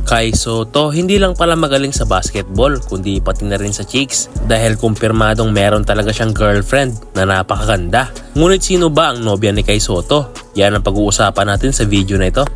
Kai Sotto hindi lang pala magaling sa basketball kundi pati na rin sa chicks dahil kumpirmadong meron talaga siyang girlfriend na napakaganda. Ngunit sino ba ang nobya ni Kai Sotto? Yan ang pag-uusapan natin sa video na ito.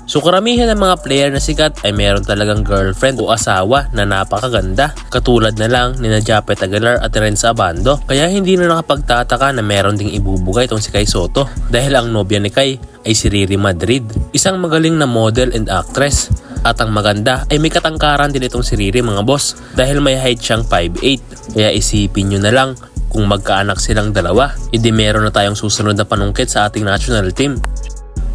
So karamihan ng mga player na sikat ay meron talagang girlfriend o asawa na napakaganda. Katulad na lang ni Japet Aguilar at Renz Abando. Kaya hindi na nakapagtataka na meron ding ibubugay itong si Kai Sotto dahil ang nobya ni Kai ay si Riri Madrid, isang magaling na model and actress. At ang maganda ay may katangkaran din itong si Riri mga boss dahil may height siyang 5'8". Kaya isipin nyo na lang kung magkaanak silang dalawa, edi meron na tayong susunod na panungkit sa ating national team.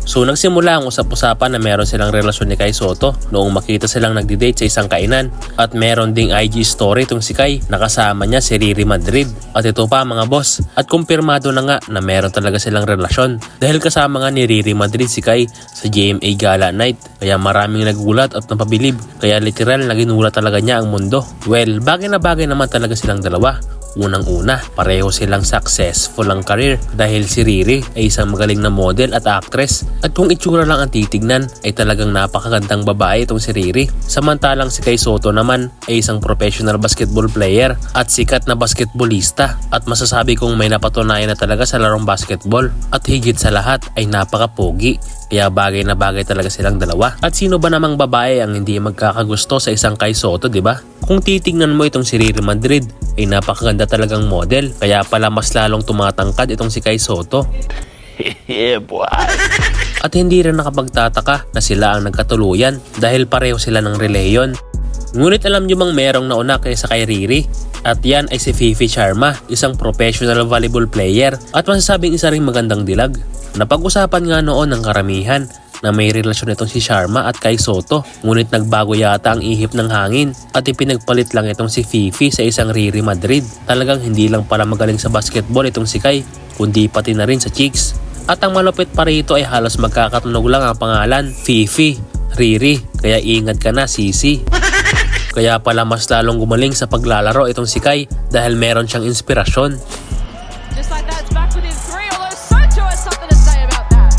So nagsimula ang usap-usapan na meron silang relasyon ni Kai Sotto noong makita silang nagdi-date sa isang kainan. At meron ding IG story itong si Kai na kasama niya si Riri Madrid. At ito pa mga boss, at kumpirmado na nga na meron talaga silang relasyon dahil kasama nga ni Riri Madrid si Kai sa GMA Gala Night. Kaya maraming nagulat at napabilib, kaya literal na ginulat talaga niya ang mundo. Well, bagay na bagay naman talaga silang dalawa. Unang-una, pareho silang successful ang career dahil si Riri ay isang magaling na model at actress. At kung itsura lang ang titignan ay talagang napakagandang babae itong si Riri. Samantalang si Kai Sotto naman ay isang professional basketball player at sikat na basketballista. At masasabi kong may napatunayan na talaga sa larong basketball. At higit sa lahat ay napakapogi. Kaya bagay na bagay talaga silang dalawa. At sino ba namang babae ang hindi magkakagusto sa isang Kai Sotto, di ba? Kung titignan mo itong si Riri Madrid ay napakaganda talagang model. Kaya pala mas lalong tumatangkad itong si Kai Sotto. Yeah, boy. At hindi rin nakapagtataka na sila ang nagkatuluyan dahil pareho sila ng reliyon. Ngunit alam nyo bang merong nauna kaysa kay Riri? At yan ay si Fifi Sharma, isang professional volleyball player at masasabing isa ring magandang dilag. Napag-usapan nga noon ng karamihan na may relasyon itong si Sharma at Kai Sotto, ngunit nagbago yata ang ihip ng hangin at ipinagpalit lang itong si Fifi sa isang Riri Madrid. Talagang hindi lang pala magaling sa basketball itong si Kai, kundi pati na rin sa chicks. At ang malupit pa rito ay halos magkakatunog lang ang pangalan, Fifi, Riri, kaya ingat ka na Sisi. Kaya pala mas lalong gumaling sa paglalaro itong si Kai dahil meron siyang inspirasyon. Just like that, it's back within three, although Sotto has something to say about that.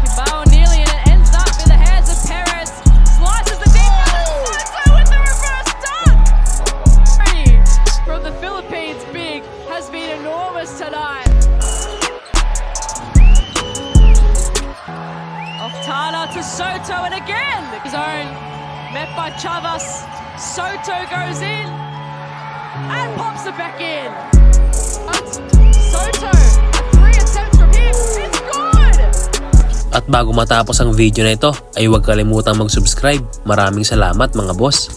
Kibao nearly, and it ends up in the hands of Perez. Slices the deep one, Sotto with the reverse dunk! From the Philippines, big, has been enormous tonight. Off Tana to Sotto, and again, his own, met by Chavas. Sotto goes in, and pops it back in. Sotto, 3 attempts from him, it's good! At bago matapos ang video na ito ay huwag kalimutang mag-subscribe. Maraming salamat mga boss.